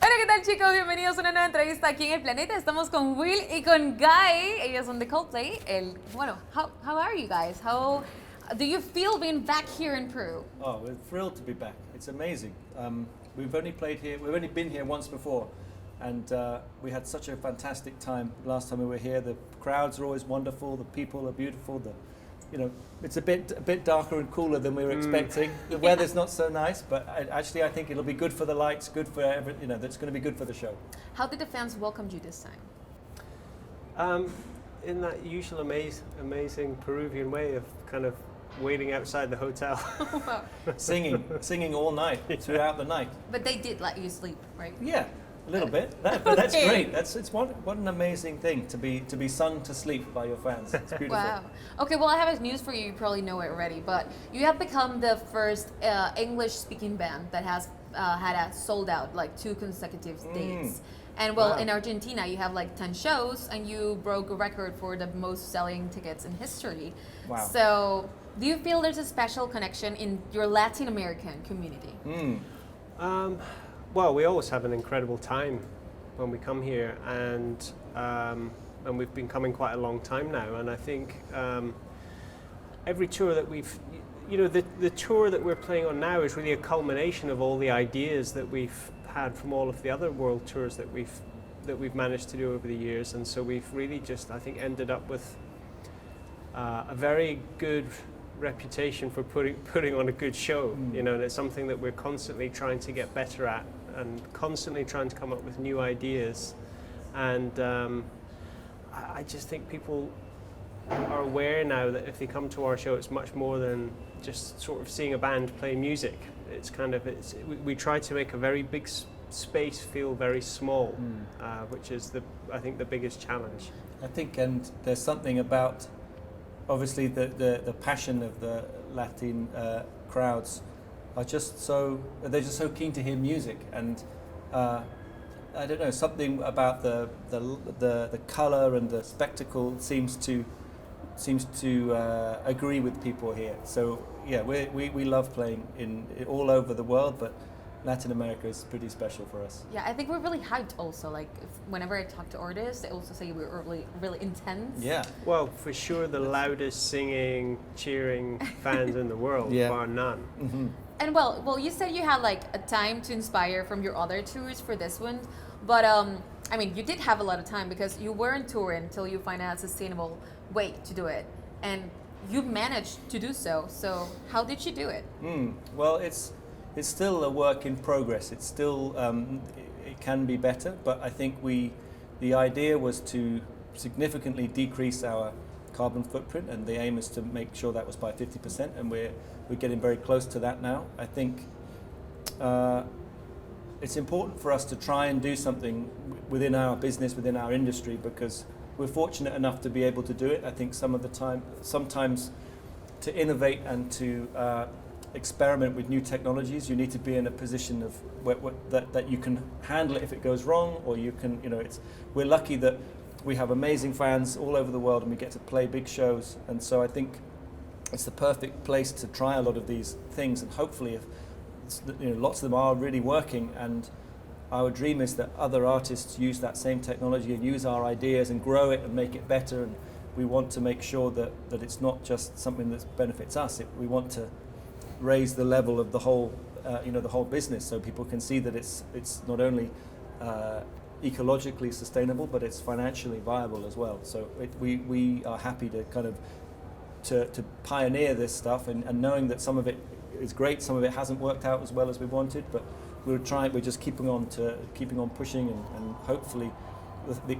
Hola, ¿qué tal, chicos? Bienvenidos a una nueva entrevista aquí en el Planeta. Estamos con Will y con Guy. Ellos son de Coldplay. How are you guys? How do you feel being back here in Peru? Oh, we're thrilled to be back. It's amazing. We've only played here. We've only been here once before, and we had such a fantastic time last time we were here. The crowds are always wonderful. The people are beautiful. It's a bit darker and cooler than we were expecting. The weather's not so nice, but I think it'll be good for the lights, good for everything. That's going to be good for the show. How did the fans welcome you this time? In that usual amazing Peruvian way of kind of waiting outside the hotel. Wow. singing all night, throughout the night. But they did let you sleep, right? Yeah, a little bit. But that's Okay. great. What an amazing thing to be sung to sleep by your fans. It's beautiful. Wow. Okay, well, I have news for you. You probably know it already, but you have become the first English-speaking band that has had a sold out, like 2 consecutive dates. And well, Wow. in Argentina, you have like 10 shows, and you broke a record for the most selling tickets in history. Wow. So, do you feel there's a special connection in your Latin American community? Well, we always have an incredible time when we come here, and we've been coming quite a long time now. And I think every tour that the tour that we're playing on now is really a culmination of all the ideas that we've had from all of the other world tours that we've managed to do over the years. And so we've really just, I think, ended up with a very good reputation for putting on a good show, and it's something that we're constantly trying to get better at and constantly trying to come up with new ideas. And I just think people are aware now that if they come to our show, it's much more than just sort of seeing a band play music. We try to make a very big space feel very small, which is I think the biggest challenge. I think, and there's something about, obviously, the passion of the Latin crowds are they're just so keen to hear music, and I don't know, something about the color and the spectacle seems to agree with people here. So yeah, we love playing in all over the world, but Latin America is pretty special for us. Yeah, I think we're really hyped also. Like, whenever I talk to artists, they also say we're really, really intense. Yeah. Well, for sure, the loudest singing, cheering fans in the world, Yeah. bar none. Mm-hmm. And well, you said you had like a time to inspire from your other tours for this one, but I mean, you did have a lot of time because you weren't touring until you find a sustainable way to do it, and you managed to do so. So how did you do it? Well, it's still a work in progress. It's still it can be better, but I think the idea was to significantly decrease our carbon footprint, and the aim is to make sure that was by 50%, and we're getting very close to that now. I think it's important for us to try and do something within our business, within our industry, because we're fortunate enough to be able to do it. I think sometimes to innovate and to experiment with new technologies, you need to be in a position of that you can handle it if it goes wrong, or you can, we're lucky that we have amazing fans all over the world and we get to play big shows, and so I think it's the perfect place to try a lot of these things, and hopefully if lots of them are really working, and our dream is that other artists use that same technology and use our ideas and grow it and make it better, and we want to make sure that it's not just something that benefits us. We want to raise the level of the whole the whole business, so people can see that it's not only ecologically sustainable, but it's financially viable as well. So we are happy to kind of to pioneer this stuff, and knowing that some of it is great, some of it hasn't worked out as well as we wanted, but we're just keeping on pushing, and hopefully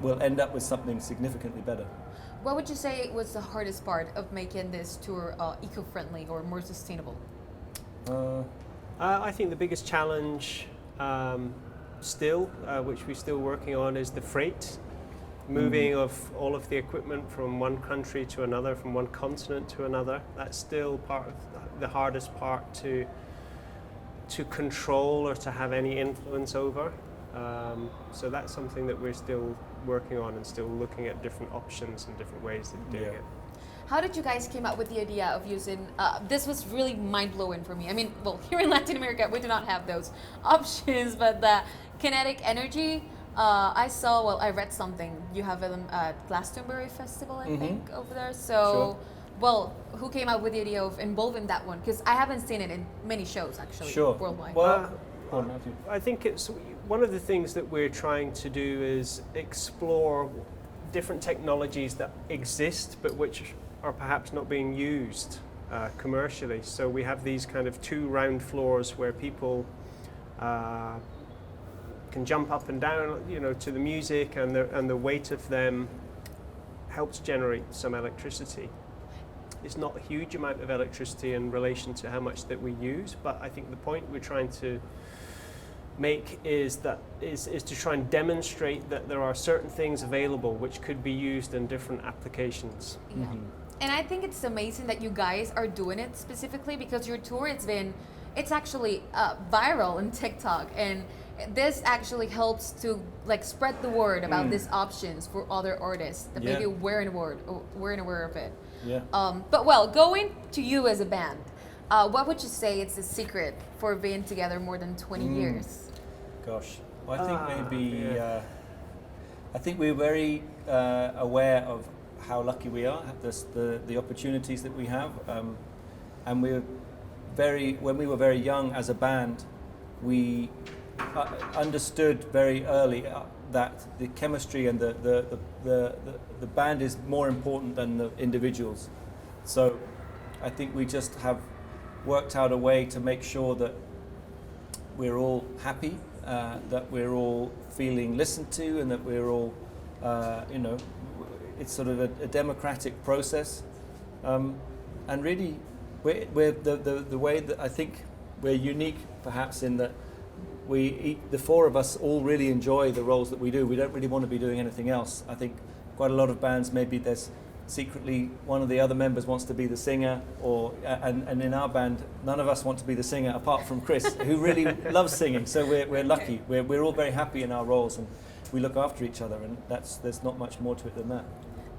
we'll end up with something significantly better. What would you say was the hardest part of making this tour eco-friendly or more sustainable? I think the biggest challenge still, which we're still working on, is the freight. Moving of all of the equipment from one country to another, from one continent to another. That's still part of the hardest part to control or to have any influence over. So that's something that we're still working on and still looking at different options and different ways of doing it. How did you guys came up with the idea of using, this was really mind-blowing for me. I mean, well, here in Latin America, we do not have those options, but kinetic energy. I read something. You have them at Glastonbury Festival, I think, over there. So, Sure. well, who came up with the idea of involving that one? Because I haven't seen it in many shows, actually, Sure. worldwide. Well, go on, Matthew. I think it's one of the things that we're trying to do is explore different technologies that exist but which are perhaps not being used commercially. So we have these kind of 2 round floors where people can jump up and down, to the music, and the weight of them helps generate some electricity. It's not a huge amount of electricity in relation to how much that we use, but I think the point we're trying to make is to try and demonstrate that there are certain things available which could be used in different applications. Yeah. And I think it's amazing that you guys are doing it specifically because your tour, it's actually viral on TikTok, and this actually helps to like spread the word about these options for other artists that maybe weren't aware of it. Yeah. But well, going to you as a band, what would you say is the secret for being together more than 20 years? Gosh, well, I think we're very aware of how lucky we are, the opportunities that we have, and when we were very young as a band, we understood very early that the chemistry and the band is more important than the individuals. So I think we just have worked out a way to make sure that we're all happy, that we're all feeling listened to, and that we're all, it's sort of a democratic process. And really, we're the way that I think we're unique, perhaps, in that the 4 of us all really enjoy the roles that we do. We don't really want to be doing anything else. I think quite a lot of bands, maybe there's secretly one of the other members wants to be the singer, and in our band, none of us want to be the singer apart from Chris, who really loves singing. So we're lucky. We're all very happy in our roles, and we look after each other, and there's not much more to it than that.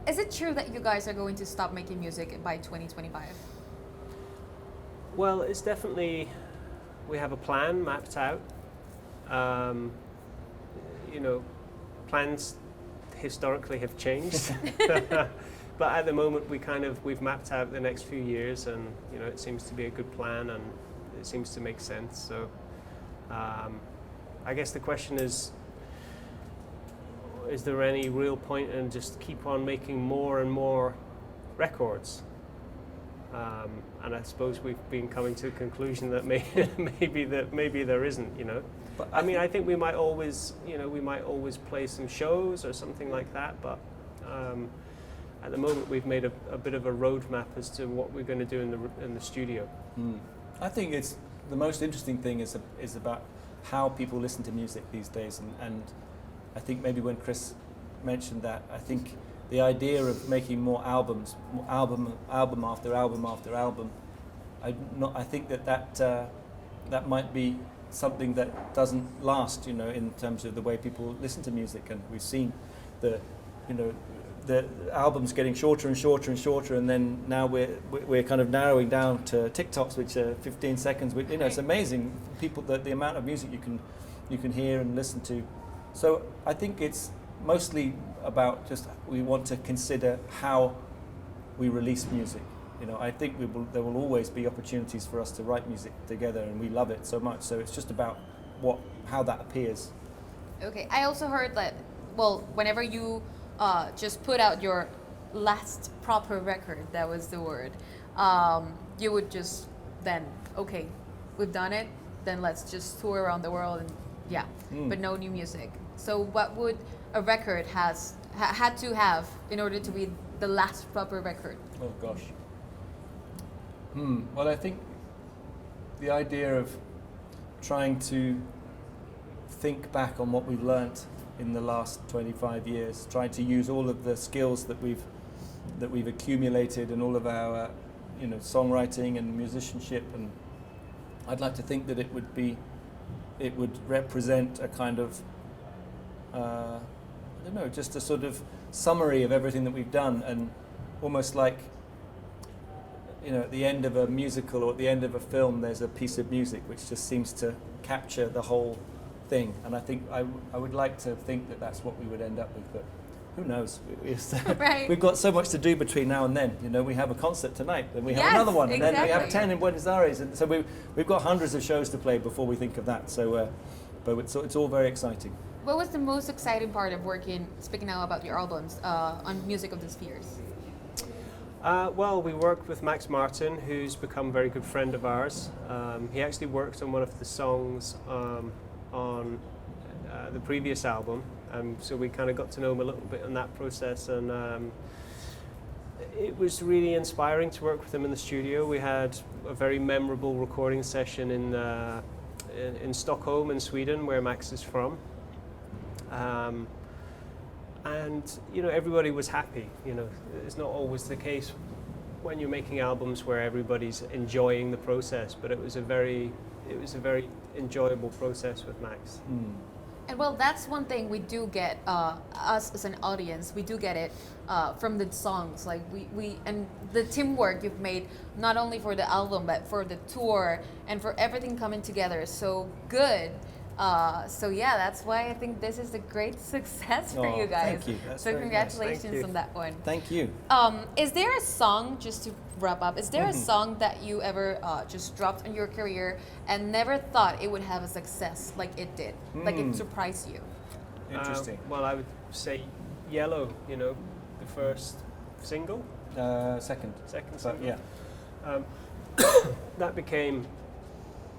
Is it true that you guys are going to stop making music by 2025? Well, it's definitely, we have a plan mapped out. Plans historically have changed. But at the moment we've mapped out the next few years, and it seems to be a good plan, and it seems to make sense. So I guess the question is there any real point in just keep on making more and more records? And I suppose we've been coming to a conclusion that maybe there isn't, But I think we might always play some shows or something like that. But at the moment, we've made a bit of a roadmap as to what we're going to do in the studio. I think it's the most interesting thing is about how people listen to music these days, and I think maybe when Chris mentioned that, I think the idea of making more albums, album after album after album, I think that might be something that doesn't last, in terms of the way people listen to music. And we've seen the albums getting shorter and shorter and shorter, and then now we're kind of narrowing down to TikToks, which are 15 seconds. It's amazing, people, the amount of music you can hear and listen to. So I think it's mostly about just we want to consider how we release music. I think there will always be opportunities for us to write music together, and we love it so much. So it's just about how that appears. Okay, I also heard that, whenever you just put out your last proper record, that was the word, you would just then, okay, we've done it, then let's just tour around the world, and but no new music. So what would a record had to have in order to be the last proper record? Oh gosh. Well, I think the idea of trying to think back on what we've learnt in the last 25 years, trying to use all of the skills that we've accumulated and all of our songwriting and musicianship, and I'd like to think that it would represent a kind of just a sort of summary of everything that we've done, and almost like at the end of a musical or at the end of a film, there's a piece of music which just seems to capture the whole thing, and I think I would like to think that that's what we would end up with, but who knows? Right. We've got so much to do between now and then. You know, we have a concert tonight, then we have Yes, another one, and then we have exactly. 10 in Buenos Aires, and so we've got hundreds of shows to play before we think of that. So, but it's all very exciting. What was the most exciting part of working, speaking now about your albums, on Music of the Spheres? Well, we worked with Max Martin, who's become a very good friend of ours. He actually worked on one of the songs on the previous album, so we kind of got to know him a little bit in that process, and it was really inspiring to work with him in the studio. We had a very memorable recording session in Stockholm, in Sweden, where Max is from. And you know, everybody was happy. You know, it's not always the case when you're making albums where everybody's enjoying the process, but it was a very enjoyable process with Max. And well, that's one thing we do get, us as an audience, we do get it from the songs. Like we and the teamwork you've made, not only for the album, but for the tour and for everything coming together so good. So yeah, that's why I think this is a great success for you guys. Thank you. That's So very nice. congratulations Thank you. on that one. Thank you. Is there a song, just to wrap up, is there a song that you ever just dropped in your career and never thought it would have a success like it did? Like it surprised you? Interesting. Well, I would say Yellow. You know, the first single, Second. second But single. yeah.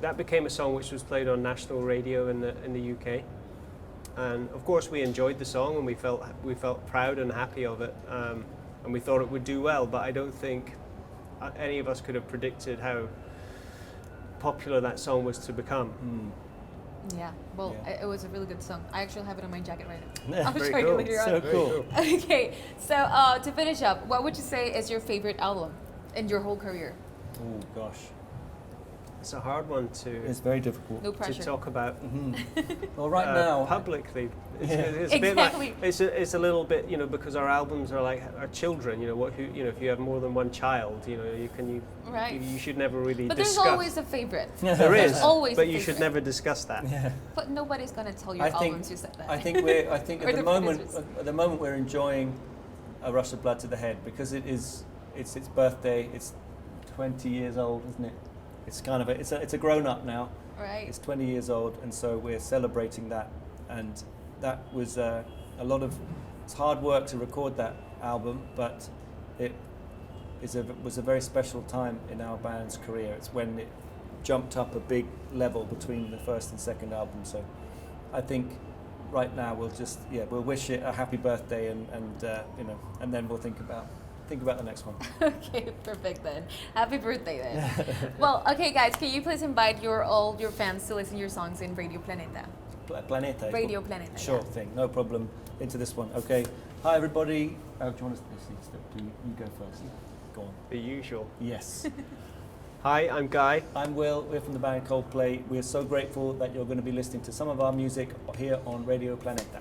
That became a song which was played on national radio in the UK, and of course we enjoyed the song and we felt proud and happy of it, and we thought it would do well. But I don't think any of us could have predicted how popular that song was to become. Yeah, well, Yeah. it was a really good song. I actually have it on my jacket right now. Yeah, I'll very show you cool. later So on. Very cool. Okay, so to finish up, what would you say is your favorite album in your whole career? Oh gosh, It's a hard one it's very difficult. No to pressure. talk about Well, right now, publicly. It's, Yeah. it's a bit like, Exactly. it's a little bit, you know, because our albums are like our children. You know, if you have more than one child, you know, Right. you should never really But there's discuss. always a favorite. There is, always but a you should favorite. never discuss that. yeah. But nobody's gonna tell your I think albums you said that. I think Or at the the moment we're enjoying A Rush of Blood to the Head because it's its birthday. It's 20 years old, isn't it? It's kind of it's a grown up now. Right. It's 20 years old, and so we're celebrating that. And that was it's hard work to record that album, but it was a very special time in our band's career. It's when it jumped up a big level between the first and second album. So I think right now we'll wish it a happy birthday and you know, and then we'll think about the next one. Okay, perfect then. Happy birthday then. Well, okay guys, can you please invite all your fans to listen to your songs in Radio Planeta? Planeta. it's Radio called. Planeta. Sure yeah. thing, no problem. Into this one. Okay. Hi everybody. Do you want to do you go first? Go on. The usual. Yes. Hi, I'm Guy. I'm Will. We're from the band Coldplay. We're so grateful that you're going to be listening to some of our music here on Radio Planeta.